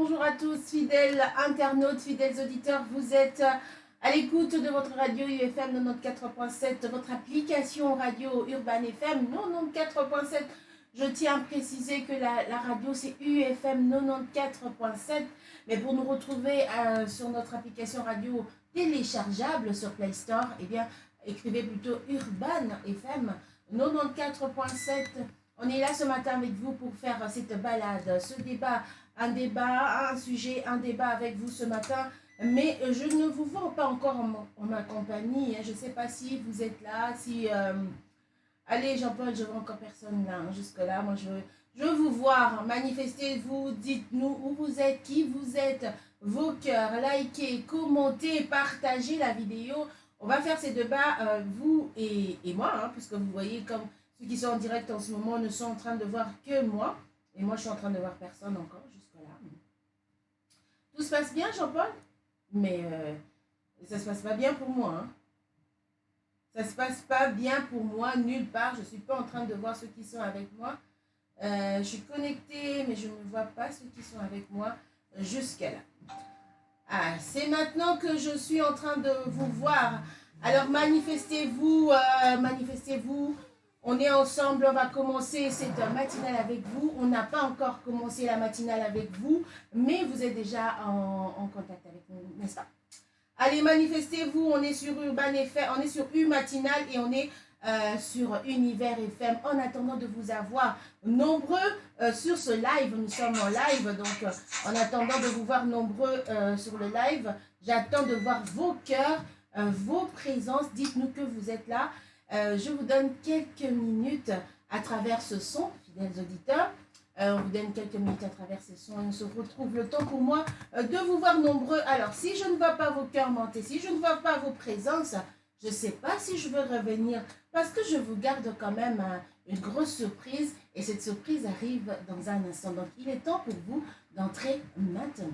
bonjour à tous, fidèles internautes, fidèles auditeurs. Vous êtes à l'écoute de votre radio UFM 94.7, votre application radio Urban FM 94.7. Je tiens à préciser que la radio c'est UFM 94.7. Mais pour nous retrouver sur notre application radio téléchargeable sur Play Store, eh bien, écrivez plutôt Urban FM 94.7. On est là ce matin avec vous pour faire cette balade, ce débat, un sujet, un débat avec vous ce matin. Mais je ne vous vois pas encore en ma compagnie. Je ne sais pas si vous êtes là, si... Allez Jean-Paul, je vois encore personne là, jusque-là. Moi, je veux vous voir. Manifestez-vous, dites-nous où vous êtes, qui vous êtes, vos cœurs, likez, commentez, partagez la vidéo. On va faire ces débats, vous et moi, hein, puisque vous voyez comme... Ceux qui sont en direct en ce moment ne sont en train de voir que moi. Et moi, je suis en train de voir personne encore jusque-là. Tout se passe bien, Jean-Paul? Mais ça se passe pas bien pour moi. Hein. Ça se passe pas bien pour moi, nulle part. Je ne suis pas en train de voir ceux qui sont avec moi. Je suis connectée, mais je ne vois pas ceux qui sont avec moi jusque-là. Ah, c'est maintenant que je suis en train de vous voir. Alors, manifestez-vous, manifestez-vous. On est ensemble, on va commencer cette matinale avec vous. On n'a pas encore commencé la matinale avec vous, mais vous êtes déjà en contact avec nous, n'est-ce pas? Allez, manifestez-vous, on est sur Urban FM, on est sur U Matinale et on est sur Univers FM. En attendant de vous avoir nombreux sur ce live, nous sommes en live, donc en attendant de vous voir nombreux sur le live, j'attends de voir vos cœurs, vos présences. Dites-nous que vous êtes là. Je vous donne quelques minutes à travers ce son, fidèles auditeurs. On vous donne quelques minutes à travers ce son et on se retrouve le temps pour moi de vous voir nombreux. Alors, si je ne vois pas vos cœurs monter, si je ne vois pas vos présences, je ne sais pas si je veux revenir parce que je vous garde quand même une grosse surprise et cette surprise arrive dans un instant. Donc, il est temps pour vous d'entrer maintenant.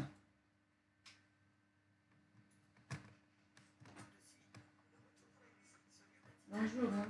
Bonjour, hein,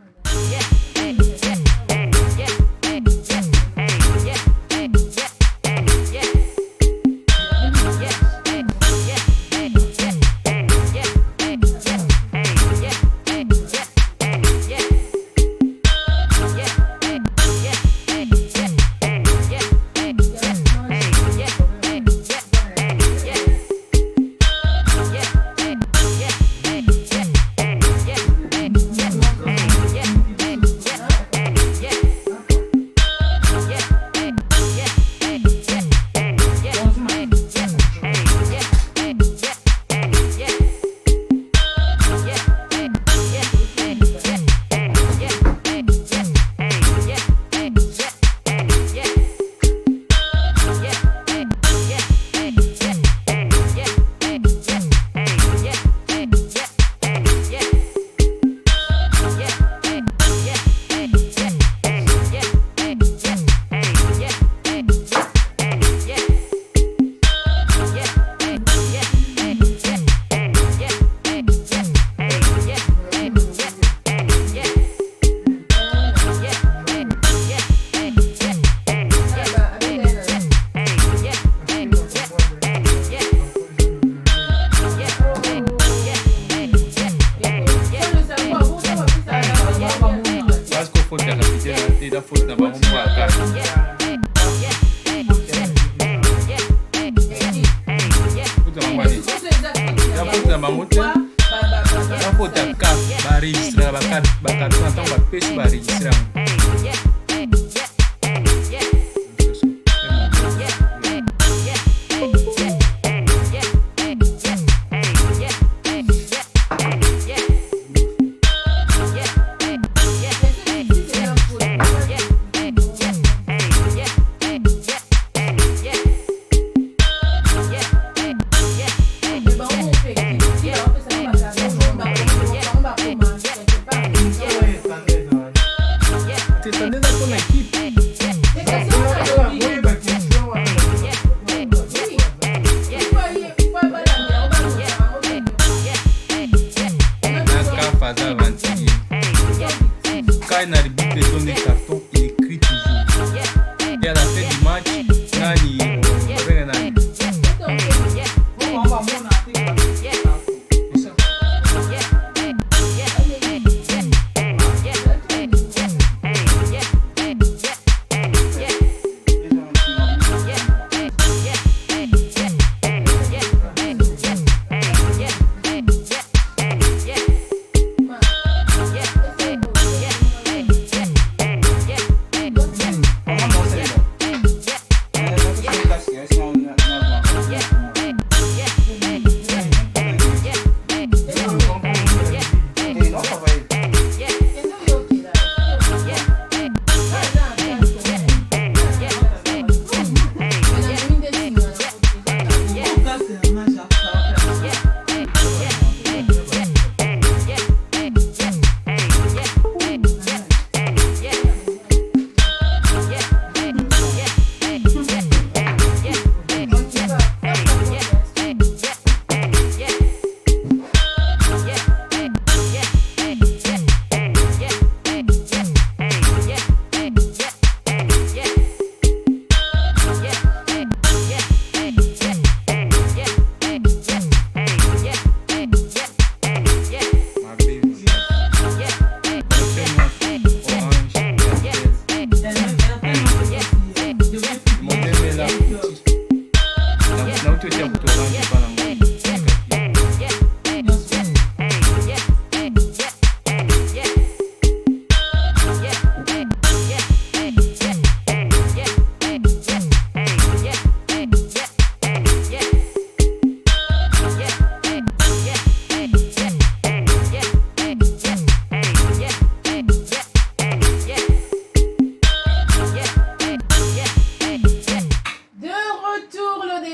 Te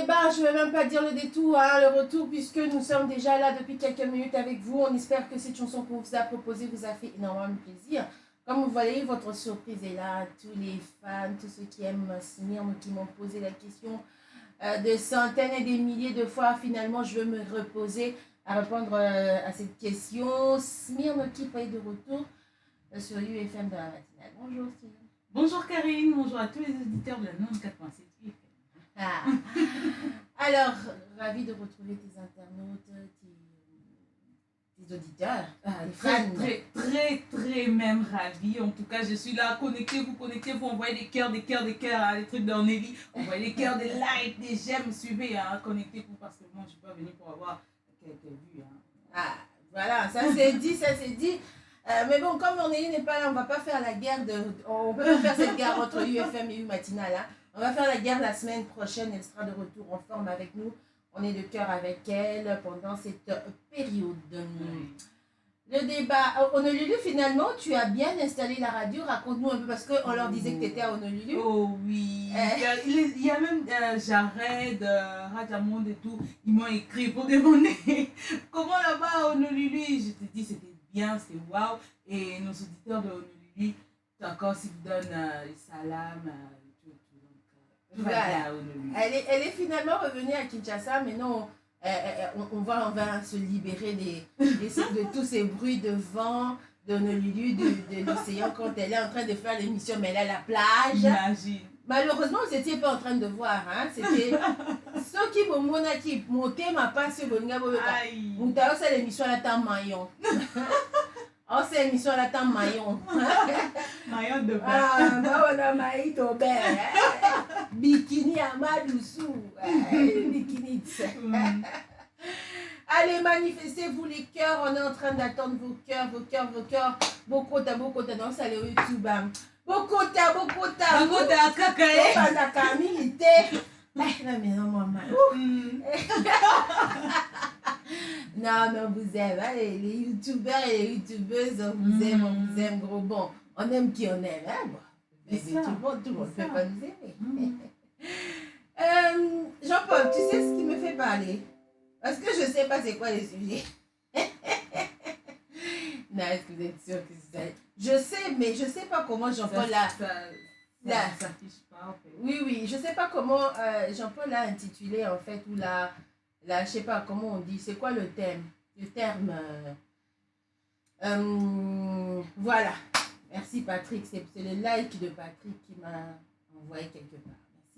débat, je ne vais même pas dire le détour, hein, le retour, puisque nous sommes déjà là depuis quelques minutes avec vous. On espère que cette chanson qu'on vous a proposée vous a fait énormément plaisir. Comme vous voyez, votre surprise est là. Tous les fans, tous ceux qui aiment Smirne, qui m'ont posé la question de centaines et des milliers de fois, finalement, je veux me reposer à répondre à cette question. Smirne qui est de retour sur UFM de la matinale. Bonjour Smirne. Bonjour Karine, bonjour à tous les auditeurs de la 94.7 UFM. Ah. Alors, ravi de retrouver tes internautes, tes auditeurs, les fans. Très même ravi. En tout cas, je suis là, connectez-vous, envoyez des cœurs, hein, des trucs d'Ornélie, envoyez des cœurs, des likes, des j'aime, suivez, hein, connectez-vous parce que moi je suis pas venue pour avoir quelques vues. Hein. Ah, voilà, ça c'est dit. Mais bon, comme Ornélie n'est pas là, on va pas faire la guerre on peut pas faire cette guerre entre UFM et U Matinale. Hein. On va faire la guerre la semaine prochaine. Elle sera de retour en forme avec nous. On est de cœur avec elle pendant cette période. Le débat. Honolulu, finalement, tu as bien installé la radio. Raconte-nous un peu parce qu'on leur disait que tu étais à Honolulu. Oh oui. Il y a même Jared, Rajamonde et tout. Ils m'ont écrit pour demander comment là-bas à Honolulu. Je te dis, c'était bien, c'était waouh. Et nos auditeurs de Honolulu, d'accord, s'ils vous donnent les salams. Voilà. Elle est finalement revenue à Kinshasa, mais non, on va se libérer de tous ces bruits de vent, d'Honolulu, de l'océan quand elle est en train de faire l'émission, mais elle est à la plage. Imagine. Malheureusement, vous n'étiez pas en train de voir, hein? C'était ceux qui m'ont monté ma passe sur Bolinga Bobeka. Vous avez fait l'émission à la temps maillon. Oh, c'est l'émission à la temps maillon. Maillon de bain. Ah, on a maït au bain. Bikini à Madoussou. Bikini. Allez, manifestez-vous les cœurs. On est en train d'attendre vos cœurs. Bokota. Non, ça allait au YouTube. Bokota. Kakae. Non, mais on vous aime. Hein, les youtubeurs et les youtubeuses, on vous aime, gros. Bon, on aime qui on aime. Hein, bon. Mais tout le monde ne peut pas nous aimer. Jean-Paul, tu sais ce qui me fait parler? Parce que je ne sais pas c'est quoi les sujets. Non, est-ce que vous êtes sûr que c'est ça? Je sais, mais je ne sais pas comment Jean-Paul a... Ça s'affiche pas, en fait. Oui, je ne sais pas comment Jean-Paul l'a intitulé, en fait, ou je ne sais pas comment on dit. C'est quoi le thème? Le terme... voilà. Merci Patrick. C'est le like de Patrick qui m'a envoyé quelque part.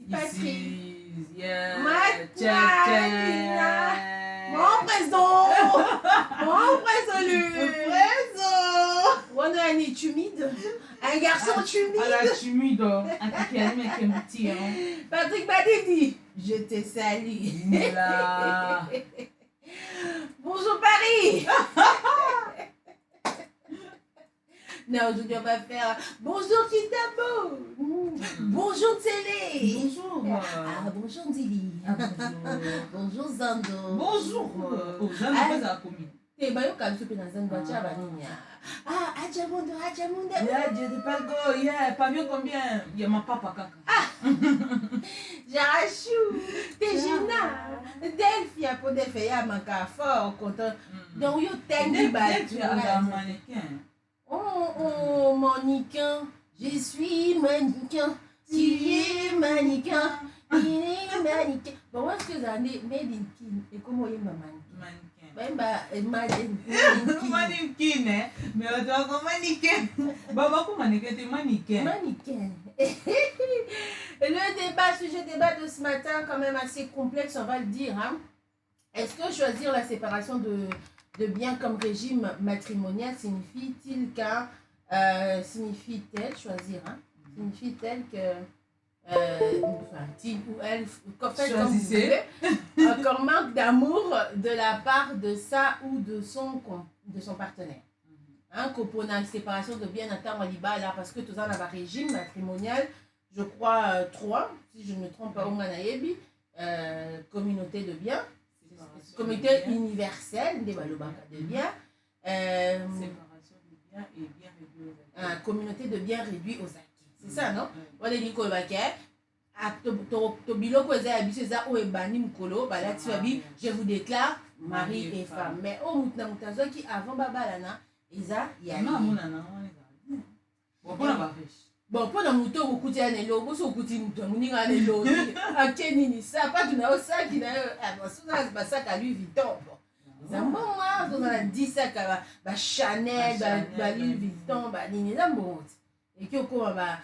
Merci Patrick. Mon présent. On a un nez humide. Un garçon humide. La humide. Un piano avec un petit. Patrick Badidi, je te salue. Oula. Bonjour Paris. Non, aujourd'hui on va faire bonjour Kitabo. Bonjour Télé. Bonjour. Bonjour Ndili. Bonjour Zando. Bonjour. Zando pas à commis. Eh ben, quand tu peux dans un voiture, Adjamundo. Yeah, Dieu de Palgo, yeah, pavillon combien? Il y a ma papa kaka. Jarachou, Tejina, Delphia, pour Delphia, manca fort, content. Donc, you t'es mannequin. Oh, mannequin, je suis mannequin, tu es mannequin, il est mannequin. Bon, moi, ce que j'en ai, made in Kin, et comment il m'a mannequin? Mannequin, hein? Mais on doit avoir mannequin. Baba, comment mannequin? T'es mannequin. Sujet débat de ce matin, quand même assez complexe, on va le dire. Hein. Est-ce que choisir la séparation de biens comme régime matrimonial signifie-t-il signifie-t-elle choisir, hein? Signifie-t-elle que il ou elle, choisissez, encore manque d'amour de la part de sa ou de son partenaire. Hein, pour la séparation de biens en liba là, parce que tout ça dans un régime matrimonial, je crois 3, si je ne me trompe pas, au Manayebi, communauté de biens, communauté universelle de biens, séparation de biens et biens réduits aux acquis. Communauté de biens réduits aux acquis. C'est ça, non? On est dit to biloko eza ya biso eza oyo ebandi mokolo balati babi je vous déclare mari et femme mais oyo motu na moto azwaki avant babalana eza ya bon mpona motu okokuti ya lelo boso okuti moto amoninga lelo ake nini sapatu na yo saki na yo basoza basaka lui Vuitton eza mbongo tozala 10 saka bachanel balouis Vuitton banini eza mbongo ti eki okoma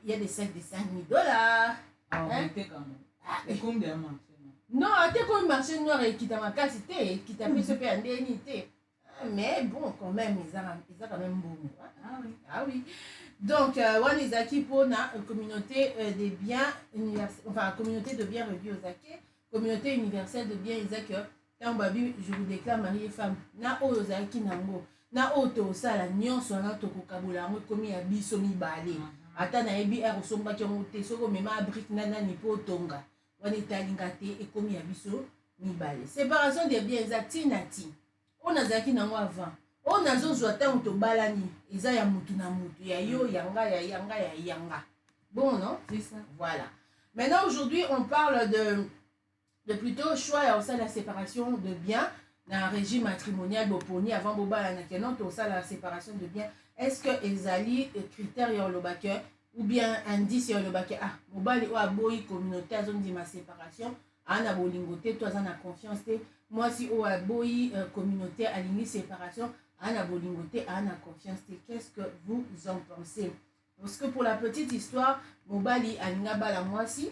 ya des sacs de $5,000 et combien marché non ate komi marché noir ekita makasi te ekita biso mpe ya ndeni te mais bon quand même eza quand même mbongo ah oui donc wana ezalaki mpona communauté des biens enfin communauté de biens revus aux acquis communauté universelle de biens eza que ntango babi je vous déclare mari et femme na oyo ozalaki nango na oyo tosala nyonso wana tokokabola yango ekomi ya biso mibale ata nayebi ere osombaki yango te soki omema abrike nanani mpo otonga wana etalinga te ekomi ya biso mibale séparation des biens eza ntina ti oyo nazalaki nango avant oyo nazozwa ntango tobalani eza ya mutu na mutu ya yo yanga ya yanga ya yanga bon non c'est ça voilà maintenant aujourd'hui on parle de plutôt choix ya osala la séparation de biens dans un régime matrimonial boponi avant bobalana kenon tosala la séparation de biens est-ce que ezali critère ya olobake ou bien indice ya olobake ah mobali oyo aboyi communauté azondima séparation ana bolingo te to aza na confiance te mwasi oyo aboyi communauté alingi séparation ana bolingo te ana confiance te qu'est-ce que vous en pensez parce que pour la petite histoire mobali alinga bala mwasi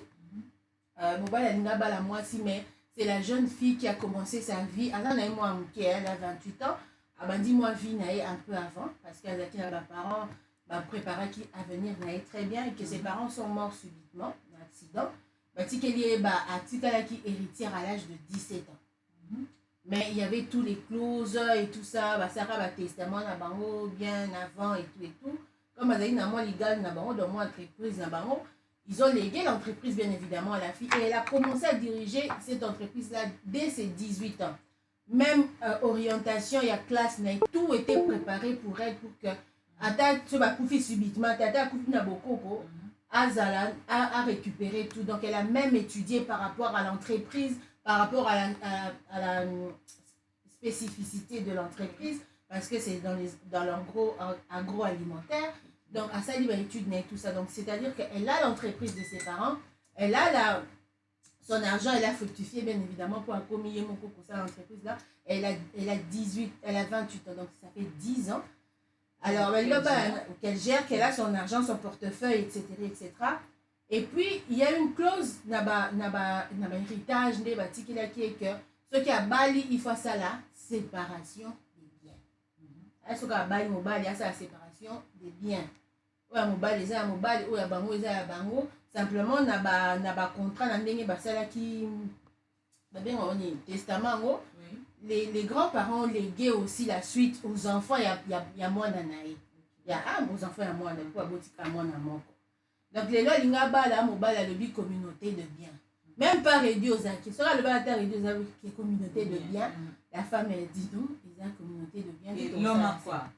mais c'est la jeune fille qui a commencé sa vie elle a 28 ans abandi moi vie nae un peu avant parce qu'elle a leurs parents préparé qui à venir nae très bien et que ses parents sont morts subitement dans l'accident batikeli atikalaki héritière à l'âge de 17 ans mais il y avait tous les clauses et tout ça basara testament na bango bien avant et tout comme azali na moi légal na bango dans moi entreprise na bango ils ont légué l'entreprise bien évidemment à la fille et elle a commencé à diriger cette entreprise là dès ses 18 ans même orientation il y a classe tout était préparé pour elle pour que ata so bakufi subitement tata akufi na bokoko azala a récupéré tout donc elle a même étudié par rapport à l'entreprise par rapport à la spécificité de l'entreprise parce que c'est dans l'agroalimentaire donc à ça il va étudier tout ça donc c'est-à-dire qu'elle a l'entreprise de ses parents elle a son argent elle a fructifié bien évidemment pour accompagner mon coco ça l'entreprise là elle a 28 ans donc ça fait 10 ans alors qu'elle gère qu'elle a son argent son portefeuille etc. Et puis il y a une clause naba héritage nde batikila qui est que ce qui a bali il faut ça la séparation des biens ce qui a bali mobali ça la séparation des biens oya mobali eza ya mobali oya bango eza ya bango simplement na ba contrat na ndenge basalaki babenga oni testament ngo les grands-parents léguaient aussi la suite aux enfants ya mwana na ye ya aux enfants ya mwana po abotika mwana moko donc lelo linga bala mobali alobi communauté de biens même pas réduit aux acquis sera le bala ta réduit aux acquis communauté de biens la femme elle dit donc ils ont communauté de biens et l'homme a quoi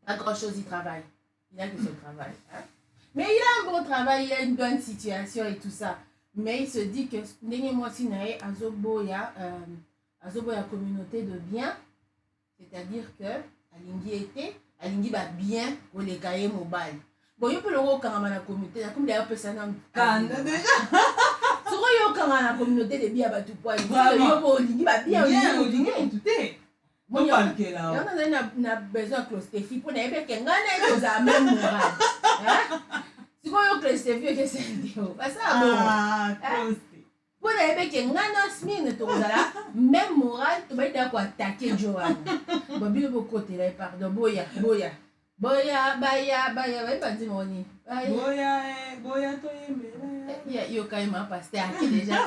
pas grand chose il travaille il a que son travail mais il a un bon travail il a une bonne situation et tout ça mais il se dit que ndenge mwasi na ye azoboya communauté de biens c'est-à-dire que alingi ba bien koleka ye mobali bon yo pelo okanga na communauté na comme d'ailleurs personne kanda déjà soko yo okanga na communauté de biens batu poa yo bo olingi ba bien olingi tout est on a besoin de clostéphie pour n'aimer que ngana kozala même moral sikoyo clostéphie que c'est ça bon pour n'aimer que ngana smine tozala même moral to ba ita ko attaquer Joanne bobi bo côté là pardon boya baya ba ndi moni boya to yembe yo quand même pasteur qui déjà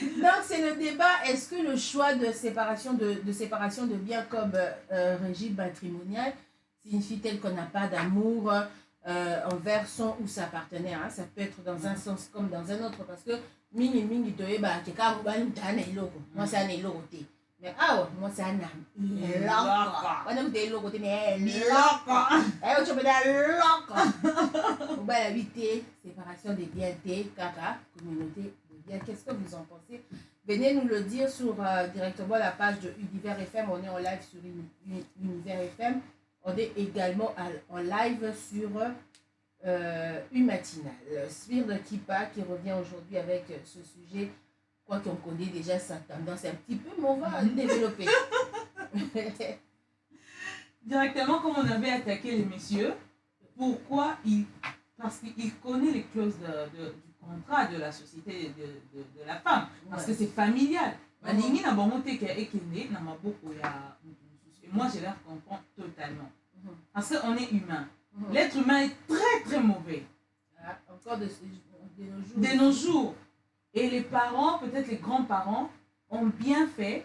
donc c'est le débat, est-ce que le choix de séparation de biens comme régime matrimonial signifie-t-elle qu'on n'a pas d'amour envers son ou sa partenaire ça peut être dans un sens comme dans un autre parce que mingi toyeba ke ka mobali mutana iloko moi ça na iloko te Mais moi c'est un âme. Loco. On a des logos, mais Loco. tu peux dire loco. On va éviter séparation des biens, caca, communauté de biens. Qu'est-ce que vous en pensez? Venez nous le dire sur directement la page de Univers FM. On est en live sur Univers FM. On est également en live sur une matinale. Sphere de Kipa qui revient aujourd'hui avec ce sujet. Quoi qu'on connaît déjà sa tendance un petit peu, mais on va développer. Directement, comme on avait attaqué les messieurs, pourquoi parce qu'il connaît les clauses du contrat de la société de la femme. Parce que c'est familial. Et moi, je les comprends totalement. Parce qu'on est humain. L'être humain est très, très mauvais. Encore de nos jours. De nos jours. Et les parents, peut-être les grands-parents, ont bien fait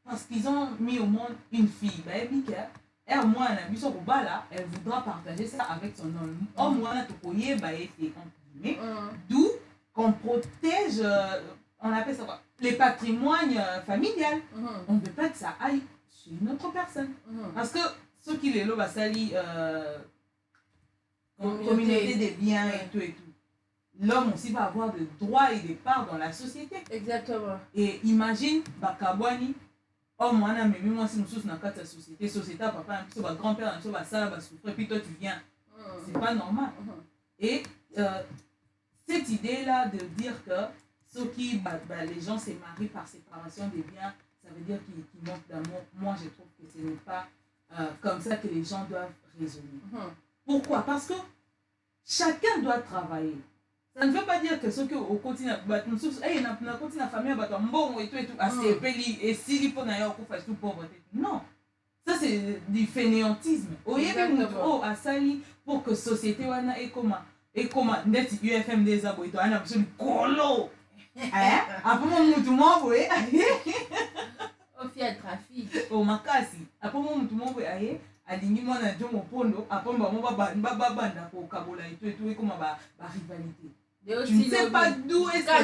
parce qu'ils ont mis au monde une fille. Elle voudra partager ça avec son homme. D'où qu'on protège, on appelle ça quoi, les patrimoines familiales. On ne veut pas que ça aille chez une autre personne. Parce que ceux qui les lobent à sali, communauté des biens et tout. L'homme aussi va avoir des droits et des parts dans la société. Exactement. Et imagine, Bakabwani, moi, si nous sommes dans la société, papa, grand-père, et puis toi tu viens. C'est pas normal. Et cette idée-là de dire que ceux qui, les gens se marient par séparation des biens, ça veut dire qu'ils manquent d'amour. Moi, je trouve que ce n'est pas comme ça que les gens doivent raisonner. Pourquoi? Parce que chacun doit travailler. Ça ne veut pas dire que ceux qui au quotidien, la famille, non. Ça, c'est du fainéantisme. Pour que la société ait comme UFM des abois, il y a un colo. Après, mon au fiat trafic. Au makasi. Après, mon alingi mwana njo mopondo apomba mo babanda ko kabola et tout comme rivalité. Tu ne sais pas d'où est-ce que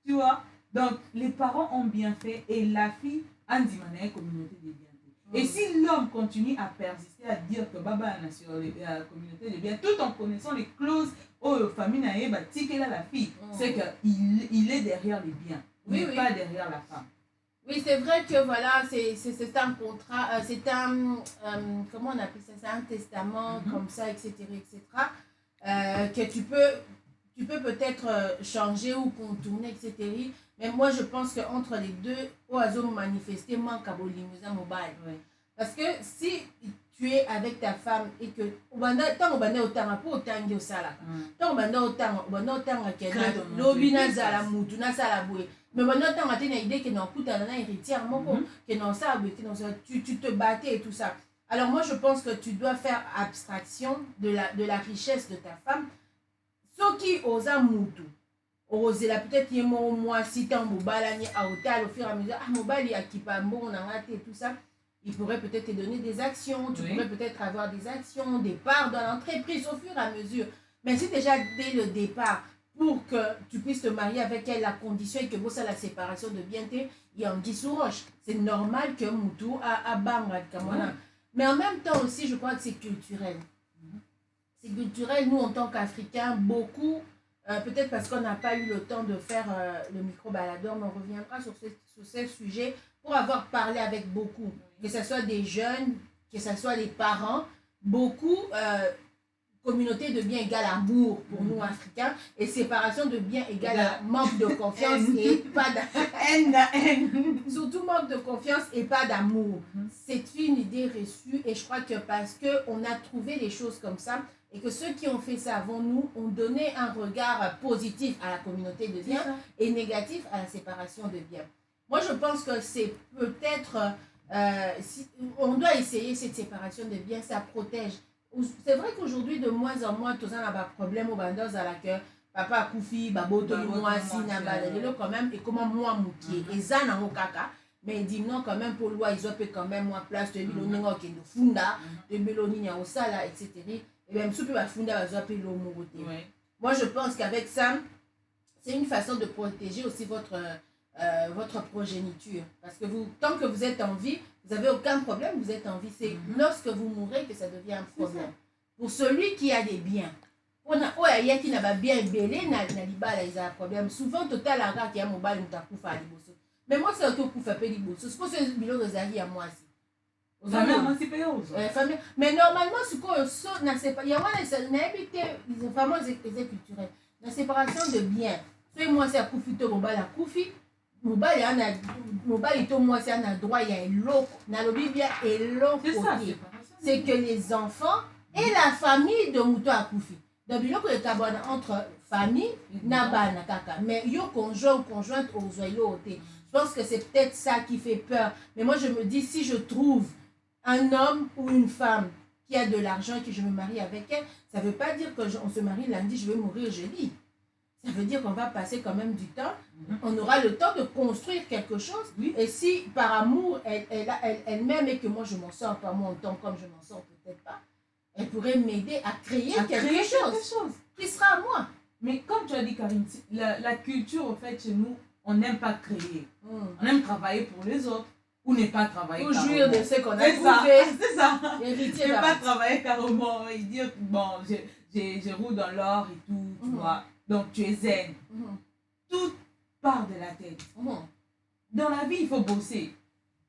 tu vois. Donc les parents ont bien fait et la fille a dit communauté des biens. Et si l'homme continue à persister à dire que baba est sur la communauté des biens tout en connaissant les clauses aux familles là la fille, c'est qu'il est derrière les biens, mais pas derrière la femme. Oui, c'est vrai que voilà, c'est un contrat, c'est un, comment on appelle ça, c'est un testament comme ça, etc., que tu peux peut-être changer ou contourner, etc. Mais moi, je pense qu'entre les deux, oiseaux manifesté manque à bolimusa mobile. Parce que si tu es avec ta femme et que tant que autant pour autant de sala, tant que autant que l'obina zala mutu na sala boué. Mais maintenant, tu as une idée que non, tu as héritière, que non, ça, tu te battais et tout ça. Alors moi, je pense que tu dois faire abstraction de la richesse de ta femme. Ce qui osent moutou, osent la peut-être moi si tu as un bobalani à hôtel au fur et à mesure, mobali à qui pas bon, on a raté et tout ça. Il pourrait peut-être te donner des actions, tu pourrais peut-être avoir des actions, des parts dans l'entreprise au fur et à mesure. Mais si déjà dès le départ, pour que tu puisses te marier avec elle, la condition est que vous la séparation de bienté, il y a un roche. C'est normal que Moutou a Banga. Mais en même temps aussi, je crois que c'est culturel. C'est culturel, nous en tant qu'Africains, beaucoup, peut-être parce qu'on n'a pas eu le temps de faire le micro-baladeur, mais on reviendra sur ce sujet pour avoir parlé avec beaucoup. Que ce soit des jeunes, que ce soit les parents, beaucoup... communauté de biens égale amour pour nous Africains et séparation de biens égale à manque de confiance et pas d'amour. Surtout manque de confiance et pas d'amour. C'est une idée reçue et je crois que parce qu'on a trouvé les choses comme ça et que ceux qui ont fait ça avant nous ont donné un regard positif à la communauté de biens et négatif à la séparation de biens. Moi je pense que c'est peut-être, si on doit essayer cette séparation de biens, ça protège. C'est vrai qu'aujourd'hui, de moins en moins, tout ça n'a pas de problème au bandos à la queue. Papa Koufi, Baboto, moi, si, quand même, et comment moi, Mouki, et Zana, Okaka, mais il dit non, quand même, pour loi, ils ont fait quand même moins place, de Biloningo, qui est de Funda, de Biloninga, au Sala, etc. Et même, si tu vas Funda, ils ont fait l'homo. Moi, je pense qu'avec ça, c'est une façon de protéger aussi votre progéniture. Parce que tant que vous êtes en vie, vous n'avez aucun problème, vous êtes en vie. C'est lorsque vous mourrez que ça devient un problème. Pour celui qui a des biens. Il y a qui n'a pas bien belé, n'a pas un problème. Souvent, total, il y a un mobile, mais moi, c'est un peu pour faire des bosses. C'est pour ça que je suis à moi aussi. Mais normalement, ce qu'on saute, il y a des fameux culturels. La séparation de biens. Soit moi, c'est à Koufi, mobile à Koufi. Mobile, il moi, c'est un droit, il y a l'eau. Dans le Biblia, et l'eau côté. C'est que les enfants et la famille de Mouto à Koufi. Donc, il y a entre famille, Nabana Kaka. Mais il y a conjointe aux joyaux. Je pense que c'est peut-être ça qui fait peur. Mais moi, je me dis, si je trouve un homme ou une femme qui a de l'argent et que je me marie avec elle, ça ne veut pas dire qu'on se marie lundi, je vais mourir jeudi. Ça veut dire qu'on va passer quand même du temps. On aura le temps de construire quelque chose. Et si par amour, elle m'aime et que moi, je m'en sors pas mon temps comme je m'en sors peut-être pas, elle pourrait m'aider à créer quelque chose qui sera à moi. Mais comme tu as dit, Karine, la culture, en fait, chez nous, on n'aime pas créer. On aime travailler pour les autres ou ne pas travailler carrément. Ou jouir de ce qu'on a trouvé. C'est ça. Ne pas travailler carrément et dire, bon, je roule dans l'or et tout, tu vois. Donc, tu es zen. Tout part de la tête. Dans la vie, il faut bosser.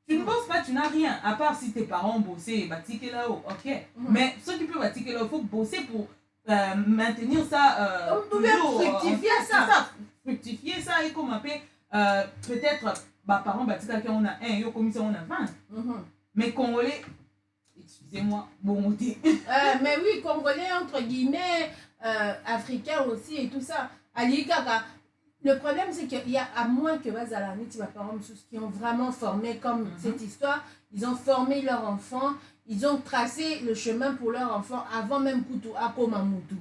Tu ne bosses pas, tu n'as rien. À part si tes parents ont bossé, bâtiquer là-haut, ok. Mais ceux qui peuvent bâtiquer là-haut, il faut bosser pour maintenir ça. Fructifier ça. Fructifier ça et comme peut-être, parents bâtiquer on a un, yo comme ça on a 20. Mais Congolais, excusez-moi, bon côté. Mais oui, Congolais entre guillemets, Africains aussi et tout ça. Le problème, c'est qu'il y a, à moins que Bazalani, tu vas par exemple, qui ont vraiment formé comme cette histoire, ils ont formé leurs enfants, ils ont tracé le chemin pour leurs enfants avant même Koutou, Akomamoutou.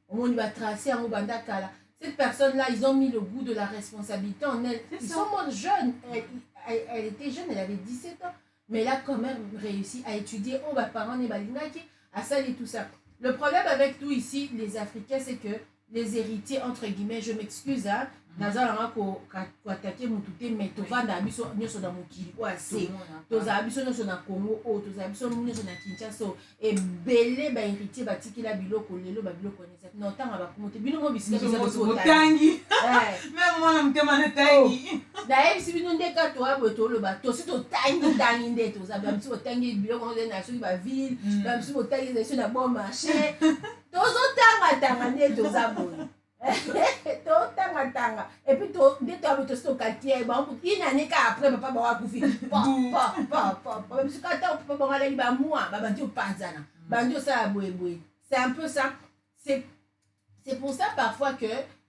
On va tracer en Oubandakala. Cette personne-là, ils ont mis le goût de la responsabilité en elle. Ils sont moins jeunes. Elle était jeune, elle avait 17 ans. Mais elle a quand même réussi à étudier. On va parents et Balingaki, à ça et tout ça. Le problème avec nous ici, les Africains, c'est que les héritiers, entre guillemets, je m'excuse, hein, nazalanga ko attaquer mututé mais tovanda biso nyoso na mokili oase tozala biso nyoso na Congo o tozala biso nyoso na Kinshasa ebele ba héritier batikila biloko lelo ba biloko neza na otanga bakumote bino mo bisika biso botangi même moi na mtema na tangi na ebisi bino ndeka to abo to lo ba to si to tangi nde tozala biso botangi biloko na soki ba ville ba biso botangi na na bon marché tozotanga nde tozabona tanga et puis dès que tu as un quartier il n'a qu'à après papa va couper c'est un peu ça. C'est pour ça parfois que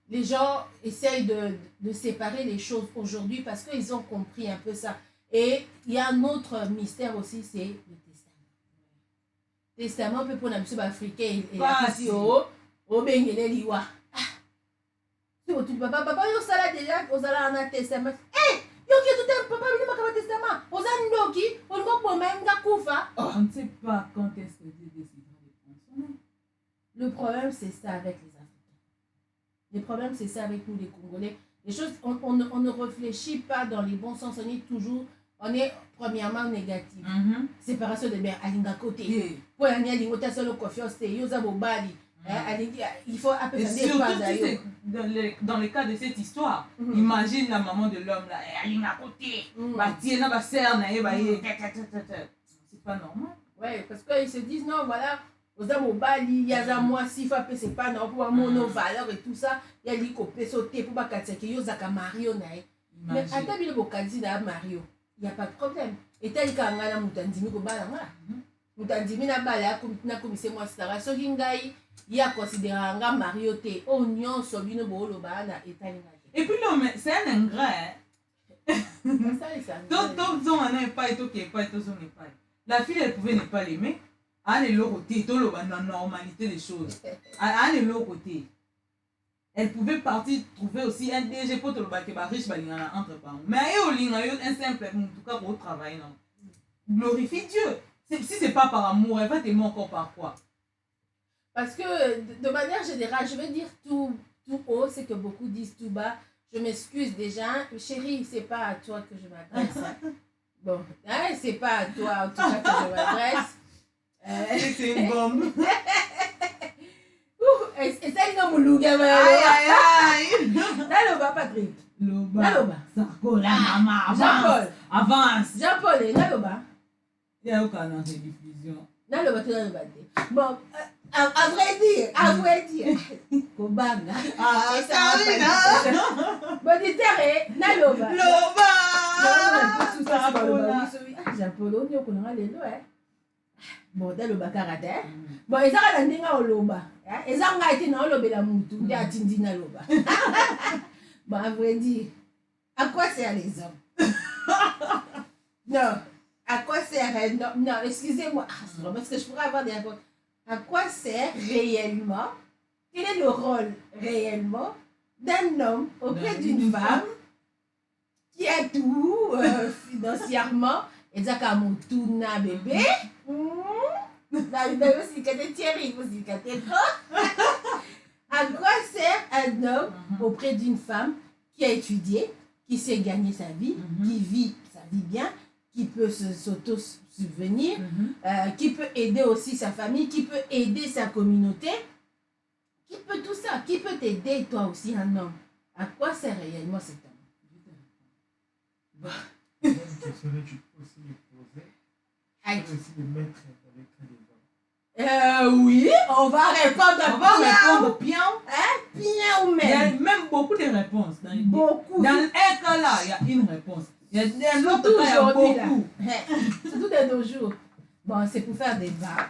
les gens essayent de séparer les choses aujourd'hui parce qu'ils ont compris un peu ça. Et il y a un autre mystère aussi, c'est le testament. Le testament peut pour l'habitude africain et au bengele liwa. Papa, yo sala déjà, on a un testament. Yo qui tout un papa, il n'a pas de testament. On a un doki, on va pour même koufa. On ne sait pas quand est-ce que Dieu décidera de prendre. Le problème, c'est ça avec les Africains. Le problème, c'est ça avec nous, les Congolais. Les choses, on ne réfléchit pas dans les bons sens. On est premièrement négatif. Séparation de mère, alinga côté. Pour aller à l'ingota solo confiance, yoza bobali. Il faut appeler ça des phrases. Dans le cas de cette histoire, imagine la maman de l'homme là, elle est à côté. C'est pas normal. Ouais, parce qu'ils se disent non, voilà, aux hommes au bali, il y a moi, si c'est pas normal pour avoir nos valeurs et tout ça, il y a des copés sautés pour pas qu'à Yozaka Mario. Mais à ta ville, Mario, il n'y a pas de problème. Et tel qu'un gars, Moutandimi, Moutandimi n'a pas là, comme c'est moi, c'est la raison qu'il y a considéré un gars Mario T. Oignon, Sobino, Bolo, Bana, et et puis l'homme, c'est un ingrat. Donc, on n'a pas été ok, pas été son pas. La fille, elle pouvait ne pas l'aimer. Elle est l'autre côté, tout le la normalité des choses. Elle est l'autre côté. Elle pouvait partir trouver aussi un DG pour te le battre, riche, entre parents. Mais elle a un simple, en tout cas, pour travailler. Glorifie Dieu. Si c'est pas par amour, elle va t'aimer encore par quoi? Parce que de manière générale, je veux dire, tout tout haut, c'est que beaucoup disent tout bas. Je m'excuse déjà. Chérie, c'est pas à toi que je m'adresse. Hein. Bon, hein, c'est pas à toi en tout cas que je m'adresse. C'est une bombe. Et ça, il a mon loup, gamin. Aïe, aïe, aïe. Naloba, Patrick. Loba. Naloba. Sarko, la maman, avance. Jean-Paul. Avance. Jean-Paul, et Naloba. Il y a aucun rediffusion. Naloba, tu Naloba. Bon, à vrai dire. Kobanga. Ah, Et ça va pas. Bon, dit-elle, Naloba. Loba. Jean-Paul, on y a qu'on aura les deux, hein. Bon, Naloba, karaté. Bon, ils ont la ndinga oloba. Ils ont été dans l'olobe la moutou. Ils ont été dans l'oloba. Bon, à vrai dire, à quoi sert les hommes? Non, à quoi sert un homme? Non, excusez-moi. Parce que je pourrais avoir des réponses. À quoi sert réellement? Quel est le rôle réellement d'un homme auprès d'une femme qui a tout financièrement? Et ça, comme tout n'a bébé. À quoi sert un homme auprès d'une femme qui a étudié, qui sait gagner sa vie, qui vit sa vie bien, qui peut s'auto-subvenir, qui peut aider aussi sa famille, qui peut aider sa communauté, qui peut tout ça, qui peut t'aider toi aussi un homme. À quoi sert réellement cet homme? Une question que tu peux aussi me poser. Tu peux aussi me mettre avec les hommes. Oui, on va répondre On va répondre bien. Bien ou Il y a même. même beaucoup de réponses. Beaucoup. Dans un cas là, il y a une réponse. Il y a dans l'autre Surtout cas, il y a aujourd'hui, là. beaucoup. Surtout de nos jours. Bon, c'est pour faire des bas.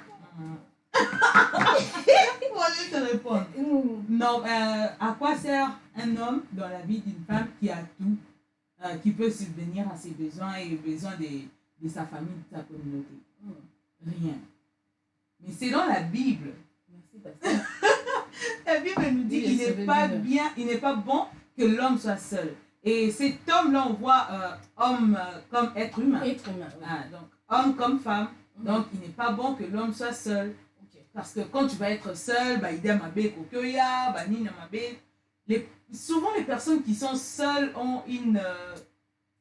Moi, je te réponds. Non, à quoi sert un homme dans la vie d'une femme qui a tout, qui peut subvenir à ses besoins et aux besoins de sa famille, de sa communauté? Rien. Mais selon la Bible, la Bible nous dit qu'il n'est pas bien, il n'est pas bon que l'homme soit seul. Et cet homme-là, on voit homme comme être humain. Être humain, oui. Donc, homme comme femme. Donc, il n'est pas bon que l'homme soit seul. Parce que quand tu vas être seul, souvent les personnes qui sont seules ont une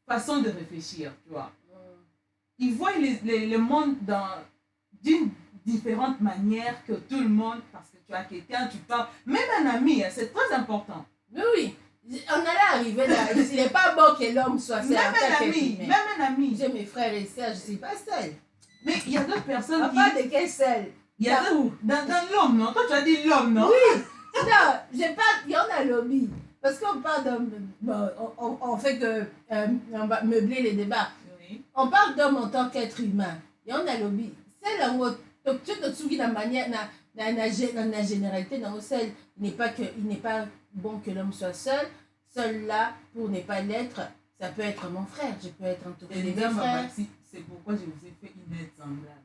façon de réfléchir, tu vois. Ils voient le monde d'une différente manière que tout le monde, parce que tu as quelqu'un, tu parles, même un ami, c'est très important. Oui, on allait arriver là. Il n'est pas bon que l'homme soit seul. Même un ami. J'ai mes frères et sœurs, je ne suis pas seule. Mais il y a d'autres personnes qui... Pas de quel seul. Il y a dans l'homme, non? Toi, tu as dit l'homme, non? Oui. Non, il y en a lobby. Parce qu'on parle d'homme, bon, on fait que on va meubler les débats. Oui. On parle d'homme en tant qu'être humain. Il y en a lobby. C'est là où tu te souviens de la manière, dans la généralité, dans le seul, il n'est pas bon que l'homme soit seul. Seul là, pour ne pas l'être, ça peut être mon frère. Je peux être entouré de mes frères. C'est pourquoi je vous ai fait une aide semblable.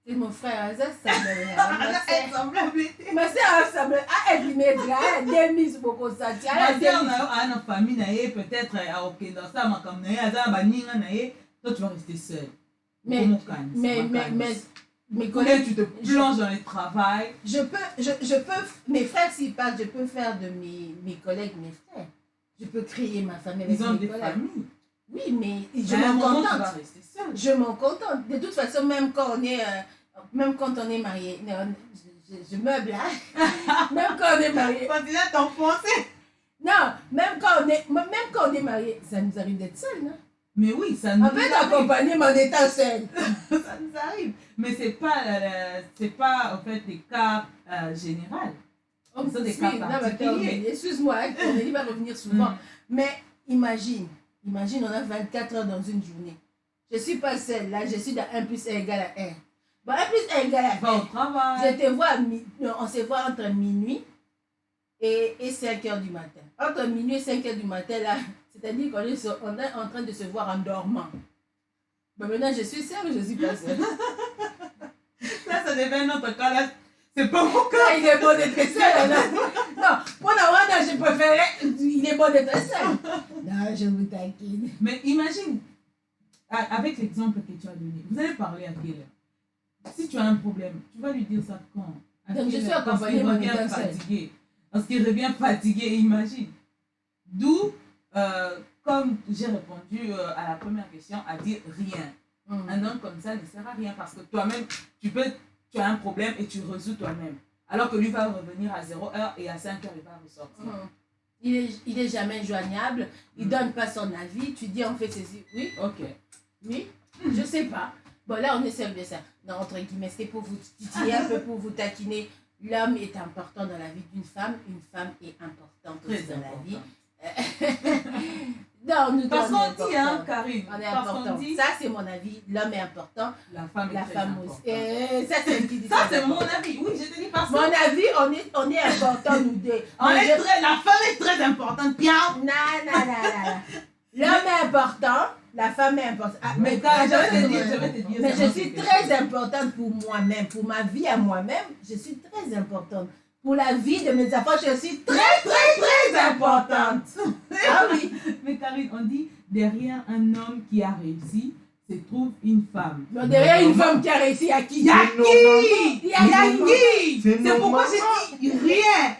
C'est mon frère, ça semblable. Ma soeur semble à être demi beaucoup ça. Ma soeur a une famille peut-être OK dans ça, mais comme toi tu vas rester seul. Mais collègues, tu te plonges dans le travail. Je peux, mes frères s'ils parlent, je peux faire de mes collègues mes frères. Je peux créer ma famille avec mes collègues. Ils ont des familles. Oui, mais je m'en contente. Je m'en contente. De toute façon, même quand on est marié, je meuble là. Même quand on est marié. Continue à t'enfoncer. Non, même quand on est marié, ça nous arrive d'être seul, non? Mais oui, ça nous arrive. En fait, accompagner en étant seul. Ça nous arrive. Mais c'est pas en fait des cas généraux. Ce sont des cas particuliers. Excuse-moi, on va revenir souvent. Mais imagine, on a 24 heures dans une journée. Je ne suis pas seule, là, je suis dans 1 + 1 = 1. Bon, 1 + 1 = 1. Au travail. Je te vois, on se voit entre minuit et 5 heures du matin. Entre minuit et 5 heures du matin, là, c'est-à-dire qu'on est en train de se voir en dormant. Bon, maintenant, je suis seule, mais je ne suis pas seule. Là, ça devient notre cas, là. C'est pas mon cas. Là, il est bon d'être seul. Non, pour Nawanda, je préférais. Il est bon d'être seul. Non, je vous taquine. Mais imagine, avec l'exemple que tu as donné, vous allez parler à quelle heure? Si tu as un problème, tu vas lui dire ça quand? Donc, je suis accompagnée, mais fatiguée. Parce qu'il revient fatigué, imagine. D'où, comme j'ai répondu à la première question, à dire rien. Un homme comme ça ne sert à rien parce que toi-même, tu as un problème et tu résous toi-même. Alors que lui va revenir à 0h et à 5h, il va ressortir. Il est jamais joignable, il donne pas son avis, tu dis on fait ceci, oui, ok, oui, je sais pas. Bon là on est seul de ça. Non, entre guillemets, c'est pour vous titiller un peu, pour vous taquiner. L'homme est important dans la vie d'une femme, une femme est importante aussi dans la vie. Non, nous parce qu'on dit, hein, Karine, on est important. Dit... Ça, c'est mon avis. L'homme est important. La femme aussi. Ça, c'est une petite ça, c'est mon avis. Oui, je te dis parce que... Mon avis, on est important, nous deux. La femme est très importante, bien. Non. L'homme est important, la femme est importante. Ah, mais je vais te dire. Mais je suis très importante pour moi-même, pour ma vie à moi-même. Je suis très importante. Pour la vie de mes enfants, je suis très importante. Ah oui. Mais Karine, on dit, derrière un homme qui a réussi, se trouve une femme. Non, derrière une femme qui a réussi, à qui? Il y a qui? C'est pourquoi j'ai dit rien.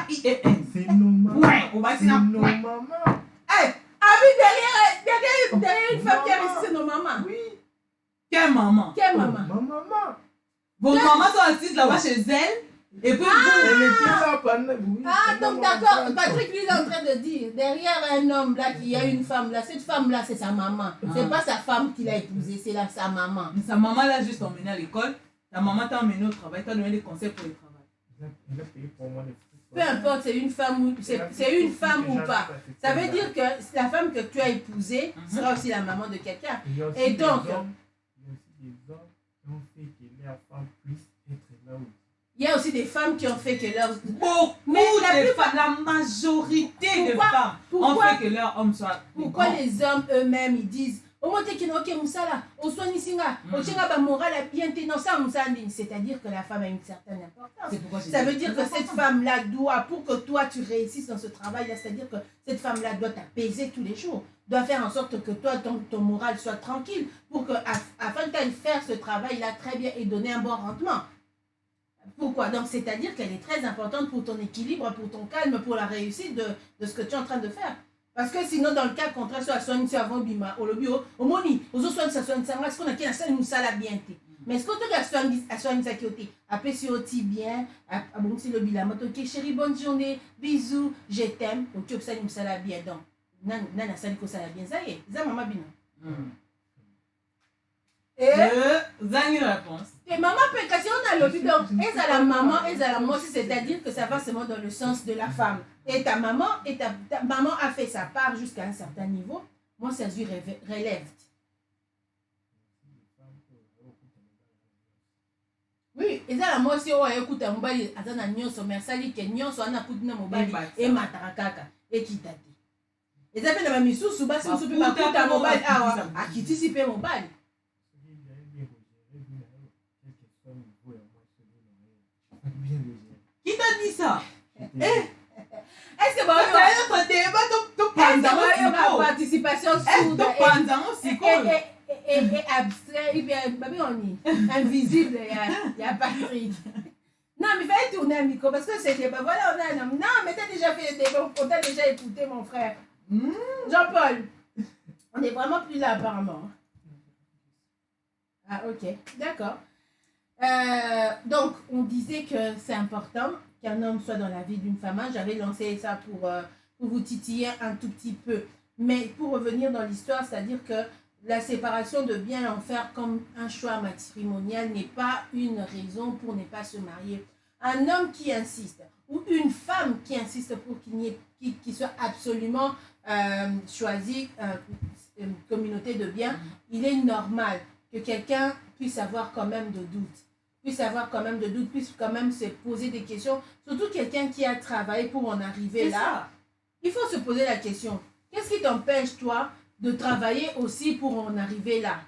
R-I-E-N. C'est nos mamans. Ouais, on va dire nos mamans. Ah oui, derrière une femme qui a réussi, c'est nos mamans. Oui. Quelle maman? Ma maman. Vos mamans sont assises là-bas chez elle. Et puis elle était là pendant... Oui, donc d'accord. Patrick, lui, il est en train de dire, derrière un homme là, qui a une femme là, cette femme là, c'est sa maman. C'est pas sa femme qu'il a épousée, c'est sa maman. Sa maman l'a juste emmené à l'école. Ta maman t'a emmené au travail, t'a donné des conseils pour le travail. Elle a payé pour moi les fruits. Peu importe, c'est une femme ou pas. Ça veut dire que la femme que tu as épousée sera aussi la maman de quelqu'un. Et donc... Il y a aussi des hommes qui ont fait que leur femme puisse être là où. Il y a aussi des femmes qui ont fait que leur... Beaucoup de femmes, la majorité de femmes ont fait que leur homme soit... Pourquoi les hommes eux-mêmes, ils disent c'est-à-dire que la femme a une certaine importance. Ça veut dire que cette femme-là doit, pour que toi tu réussisses dans ce travail-là, c'est-à-dire que cette femme-là doit t'apaiser tous les jours, doit faire en sorte que toi, ton moral soit tranquille, pour que, afin que tu ailles faire ce travail-là très bien et donner un bon rendement. Pourquoi? Donc, c'est-à-dire qu'elle est très importante pour ton équilibre, pour ton calme, pour la réussite de ce que tu es en train de faire. Parce que sinon, dans le cas contraire, soit soigne, soit avant bima, au lobby, au moni, aux autres soigne, ça soigne, ça, est-ce qu'on a qui a ça, nous ça la bien. Mais est-ce qu'on te soigne, ça qui ôté? Après, si ôté bien, à bon, si le bilan, ok, chérie, bonne journée, bisous, je t'aime, ok, ça nous ça la bien. Donc, nana, ça nous ça la bien, ça y est, ça maman bina. Et vous avez une réponse. Et maman peut si on a lobby, donc, est à la maman, est à la maman, c'est-à-dire que ça va seulement dans le sens de la femme. Et ta maman a fait sa part jusqu'à un certain niveau. Moi, ça lui relève. Oui, et ça, moi aussi, on écoute un mobile, attends, à Nyon, mais ça dit que Nyon, on a écouté un mobile, et Matarakaka, et qui t'a dit. Et ça fait la même chose, si on peut pas écouter un mobile, à qui t'y paie mobile. Qui t'a dit ça? Est-ce que notre débat de participation sourde et abstrait, invisible, il y a Patrick. Non, mais il fallait tourner un micro parce que c'est débat. Voilà, on a un homme. Non, mais t'as déjà fait des débats, on t'a déjà écouté, mon frère. Jean-Paul, on n'est vraiment plus là apparemment. Ah, ok, d'accord. Donc, on disait que c'est important qu'un homme soit dans la vie d'une femme. J'avais lancé ça pour vous titiller un tout petit peu. Mais pour revenir dans l'histoire, c'est-à-dire que la séparation de biens et en faire comme un choix matrimonial n'est pas une raison pour ne pas se marier. Un homme qui insiste, ou une femme qui insiste pour qu'il soit absolument choisi une communauté de biens, il est normal que quelqu'un puisse avoir quand même de doutes. Puisse quand même se poser des questions. Surtout quelqu'un qui a travaillé pour en arriver là. Il faut se poser la question. Qu'est-ce qui t'empêche, toi, de travailler aussi pour en arriver là?